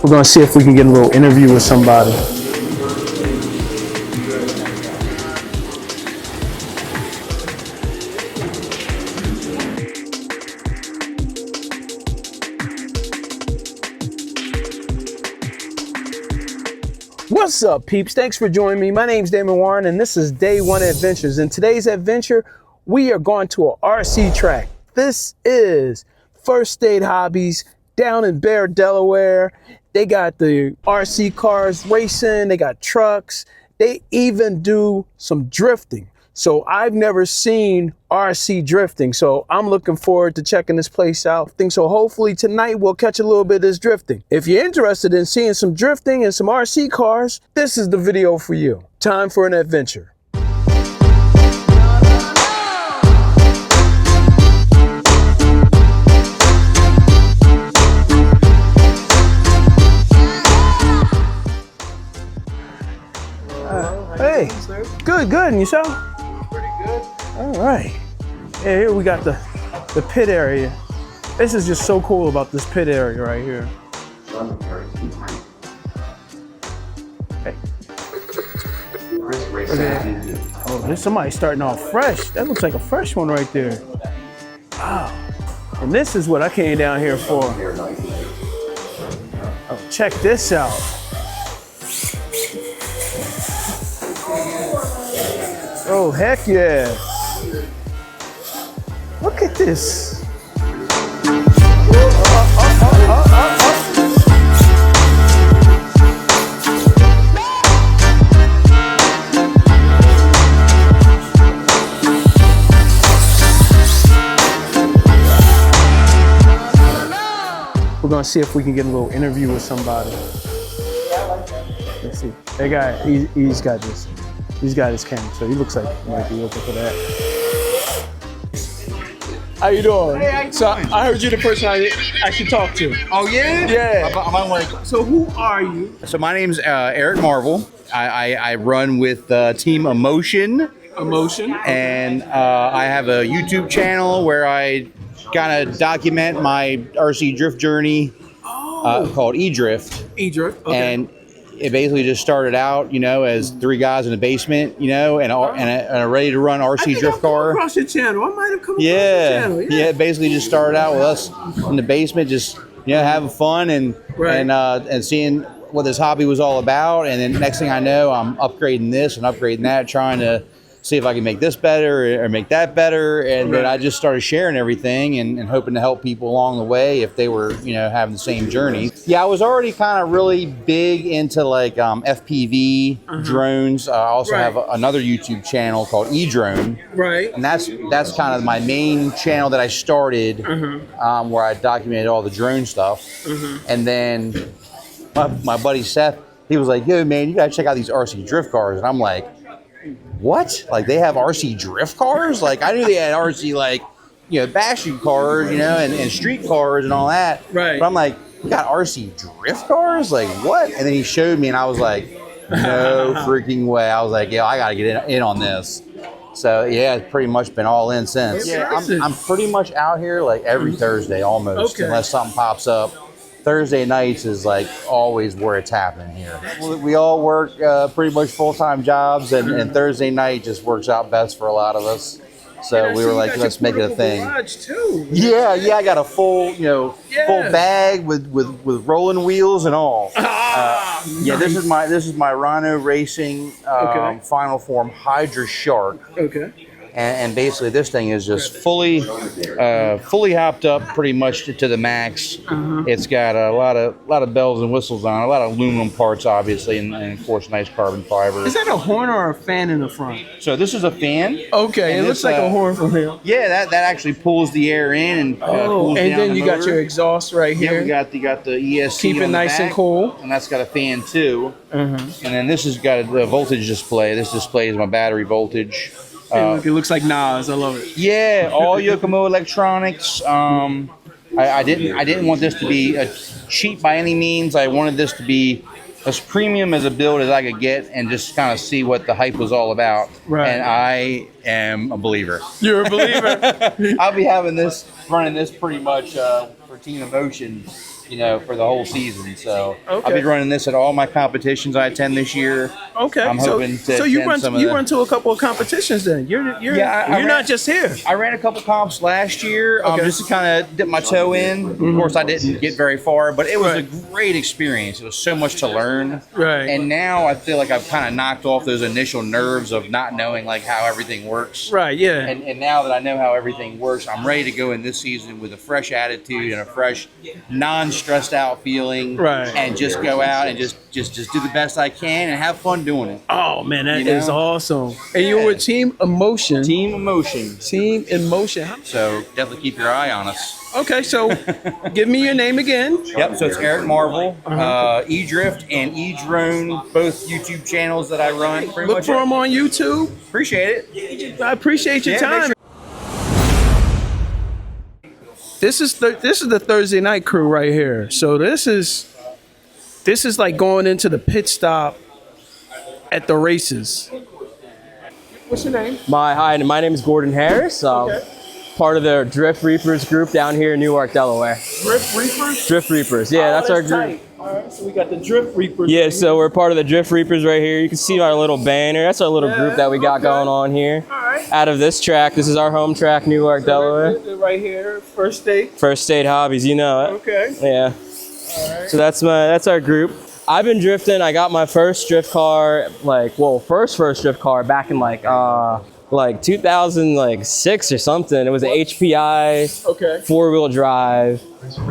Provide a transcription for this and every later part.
We're gonna see if we can get a little interview with somebody. What's up, peeps? Thanks for joining me. My name's Damon Warren, and this is Day One Adventures. In today's adventure, we are going to an RC track. This is First State Hobbies down in Bear, Delaware. They got the RC cars racing, they got trucks, they even do some drifting. So I've never seen RC drifting, so I'm looking forward to checking this place out. So hopefully tonight we'll catch a little bit of this drifting. If you're interested in seeing some drifting and some RC cars, this is the video for you. Time for an adventure. Hey, good, and yourself? Pretty good. All right. Yeah, here we got the pit area. This is just so cool about this pit area right here. Hey. Okay. Oh, there's somebody starting off fresh. That looks like a fresh one right there. Wow. And this is what I came down here for. Oh, check this out. Oh, heck yeah. Look at this. We're gonna see if we can get a little interview with somebody. Let's see. That guy, he's got this. He's got his camera, so he looks like he might be open for that. How you doing? Hey, how you doing? I heard you're the person I should talk to. Oh yeah? Yeah. So who are you? So my name's Eric Marvel. I run with Team Emotion. And I have a YouTube channel where I kind of document my RC drift journey called edrift. Edrift. Okay. And it basically just started out, as three guys in the basement, and a ready to run RC drift car. Across your channel. I might have come across your channel. Yeah. It basically just started out with us in the basement, just having fun and seeing what this hobby was all about. And then next thing I know, I'm upgrading this and upgrading that, trying to see if I can make this better or make that better. And then I just started sharing everything and hoping to help people along the way if they were, having the same journey. Yeah, I was already kind of really big into like FPV drones. I also have another YouTube channel called eDrone. Right. And that's kind of my main channel that I started where I documented all the drone stuff. And then my buddy Seth, he was like, yo, man, you got to check out these RC drift cars. And I'm like, what? Like they have RC drift cars? Like I knew they had RC bashing cars, and street cars and all that. Right. But I'm like, you got RC drift cars? Like what? And then he showed me and I was like, no freaking way. I was like, yeah, I gotta get in on this. So yeah, it's pretty much been all in since. Yeah, I'm pretty much out here like every Thursday almost, unless something pops up. Thursday nights is like always where it's happening here. We all work pretty much full-time jobs, and Thursday night just works out best for a lot of us. So we were like, let's make it a thing. Too. Yeah, I got a full, full bag with rolling wheels and all. Yeah, this is my Rhino Racing Final Form Hydra Shark. Okay. And basically this thing is just fully hopped up pretty much to the max. It's got a lot of bells and whistles on it, a lot of aluminum parts obviously, and of course nice carbon fiber. Is that a horn or a fan in the front? So this is a fan. Okay, it looks like a horn from here. Yeah, that actually pulls the air in and pulls down then the you motor. got your exhaust right here. Yeah, we got the ESC. Keep it nice and cool. And that's got a fan too. And then this has got a voltage display. This displays my battery voltage. Look, it looks like Nas. I love it. Yeah, all Yokomo electronics. I didn't want this to be cheap by any means. I wanted this to be as premium as a build as I could get and just kind of see what the hype was all about. Right. And I am a believer. You're a believer. I'll be running this pretty much for Team Emotion, for the whole season. So I'll be running this at all my competitions I attend this year. Okay. I'm hoping so you run to a couple of competitions then. You're not just here. I ran a couple comps last year, just to kind of dip my toe in. Of course, I didn't get very far, but it was a great experience. It was so much to learn. Right. And now I feel like I've kind of knocked off those initial nerves of not knowing like how everything works. Right. Yeah. And now that I know how everything works, I'm ready to go in this season with a fresh attitude and a fresh, non-stressed out feeling. Right. And just go out and just do the best I can and have fun doing it. Oh man, that is awesome. And you're with Team Emotion. Team Emotion. Team Emotion. So definitely keep your eye on us. Okay, so give me your name again. Yep, so it's Erik Marvel, Edrift and Edrone, both YouTube channels that I run. Look for them on YouTube. Appreciate it. I appreciate your time. This is the Thursday night crew right here. So this is like going into the pit stop at the races. What's your name? My name is Gordon Harris. Part of the Drift Reapers group down here in Newark, Delaware. Drift Reapers? Drift Reapers, yeah, that's our group. Tight. All right, so we got the Drift Reapers. Yeah, so we're part of the Drift Reapers right here. You can see our little banner. That's our little group that we got going on here. All right. Out of this track, this is our home track, Newark, Delaware. Right here, First State. First State Hobbies, you know it. Okay. Yeah. All right. So that's our group. I've been drifting. I got my first drift car, first drift car back in like 2006 or something. It was an HPI, four-wheel drive,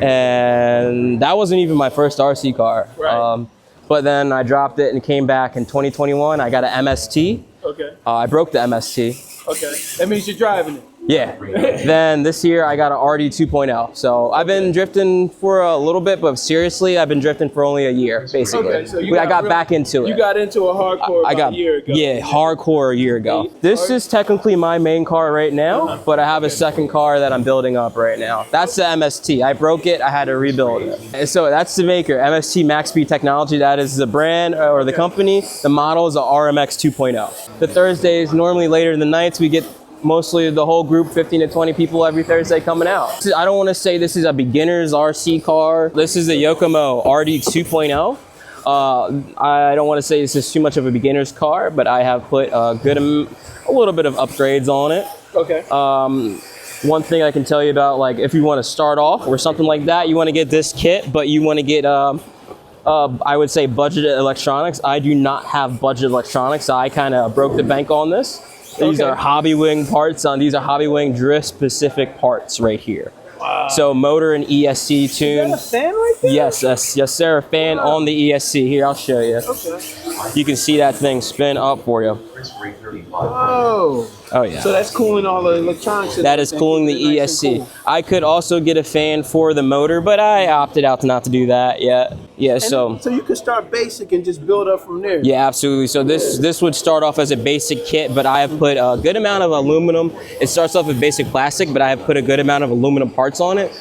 and that wasn't even my first RC car. Right. But then I dropped it and came back in 2021. I got an MST. Okay. I broke the MST. Okay. That means you're driving it. Yeah. Then this year I got an RD 2.0. So I've been drifting for a little bit, but seriously, I've been drifting for only a year, basically. Okay, so I got back into it. You got into a hardcore a year ago. Yeah, hardcore a year ago. This is technically my main car right now, but I have a second car that I'm building up right now. That's the MST. I broke it, I had to rebuild it. And so that's the maker, MST Max Speed Technology. That is the brand or the company. The model is a RMX 2.0. The Thursdays, normally later in the nights, we get mostly the whole group, 15 to 20 people every Thursday coming out. I don't want to say this is a beginner's RC car. This is the Yokomo RD 2.0. I don't want to say this is too much of a beginner's car, but I have put a little bit of upgrades on it. Okay. One thing I can tell you about, like if you want to start off or something like that, you want to get this kit, but you want to get I would say budgeted electronics. I do not have budgeted electronics. I kind of broke the bank on this. These are Hobby Wing parts. These are Hobby Wing drift specific parts right here. Wow. So motor and ESC tune. Is that a fan right there? Yes, sir. A fan on the ESC. Here, I'll show you. Okay. You can see that thing spin up for you. Whoa. Oh yeah. So that's cooling all the electronics. That is cooling the ESC. Cool. I could also get a fan for the motor, but I opted out not to do that yet. Yeah, so you could start basic and just build up from there. Yeah, absolutely. So this would start off as a basic kit, but I have put a good amount of aluminum. It starts off with basic plastic, but I have put a good amount of aluminum parts on it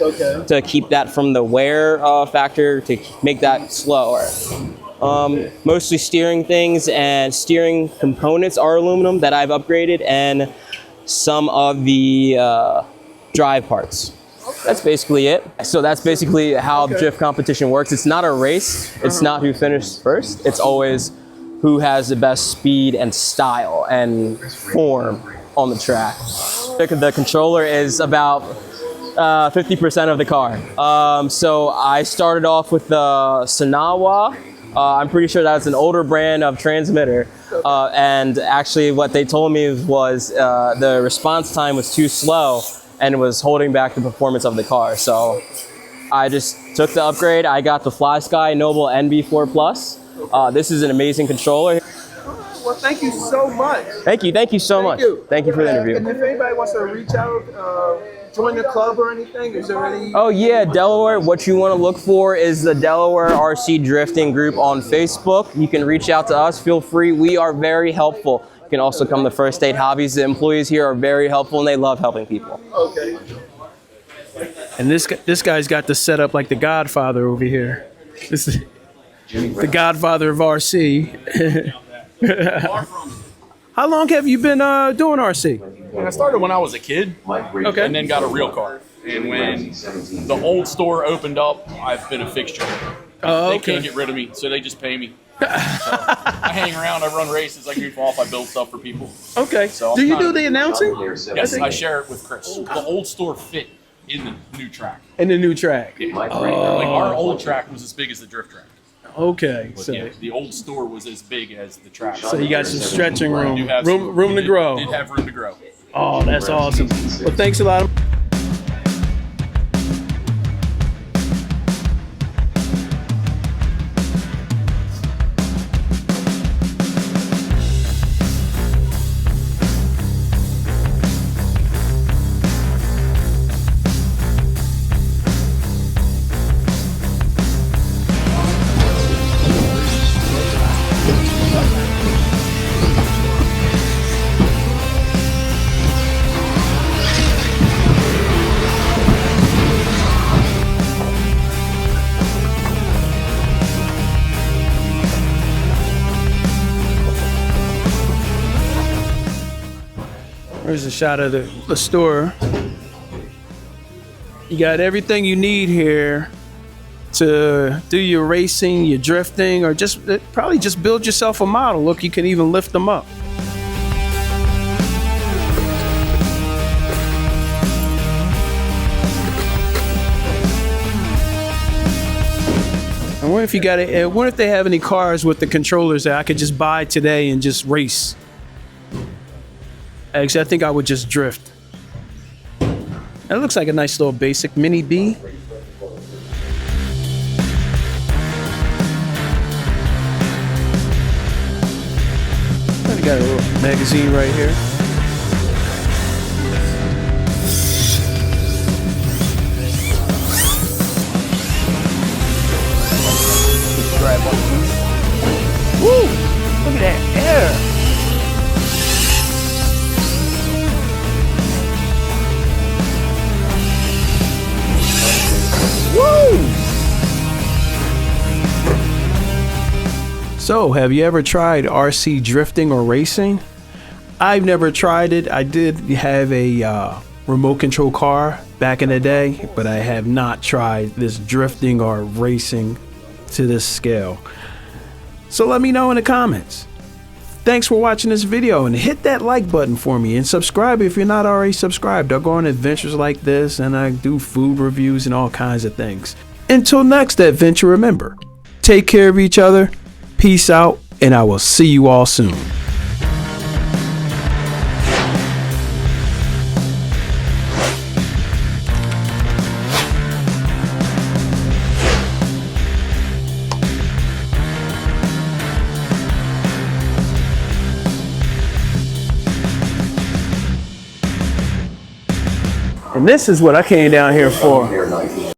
to keep that from the wear factor, to make that slower. Mostly steering things and steering components are aluminum that I've upgraded, and some of the drive parts. That's basically it. So that's basically how the drift competition works. It's not a race. It's not who finished first. It's always who has the best speed and style and form on the track. The controller is about 50% of the car. So I started off with the Sanawa. I'm pretty sure that's an older brand of transmitter. And actually what they told me was the response time was too slow and it was holding back the performance of the car. So I just took the upgrade. I got the FlySky Noble NB4 Plus. This is an amazing controller. Well, thank you so much. Thank you so much. Thank you for the interview. And if anybody wants to reach out, join the club or anything, is there any? Oh yeah, Delaware. What you want to look for is the Delaware RC Drifting Group on Facebook. You can reach out to us. Feel free. We are very helpful. You can also come to First State Hobbies. The employees here are very helpful and they love helping people. Okay. And this guy's got the setup like the Godfather over here. the godfather of RC. How long have you been doing RC? I started when I was a kid, Okay. and then got a real car. And when the old store opened up, I've been a fixture. Oh, They okay. can't get rid of me, so they just pay me. So I hang around, I run races, I goof off, I build stuff for people. Okay. So Do you I'm do the announcing? Yes, I share it with Chris. The old store fit in the new track. In the new track. Like our old track was as big as the drift track. Okay. But So, yeah, the old store was as big as the track. so you got some stretching We room, do have room to grow. Did have room to grow. Oh, that's awesome. Well, thanks a lot. There's a shot of the store. You got everything you need here to do your racing, your drifting, or just probably just build yourself a model. Look, you can even lift them up. I wonder if you got it. I wonder if they have any cars with the controllers that I could just buy today and just race. Actually, I think I would just drift. That looks like a nice little basic Mini B. I got a little magazine right here. Woo! Look at that air. So, have you ever tried RC drifting or racing? I've never tried it. I did have a remote control car back in the day, but I have not tried this drifting or racing to this scale. So let me know in the comments. Thanks for watching this video, and hit that like button for me, and subscribe if you're not already subscribed. I go on adventures like this, and I do food reviews and all kinds of things. Until next adventure, remember, take care of each other. Peace out, and I will see you all soon. And this is what I came down here for.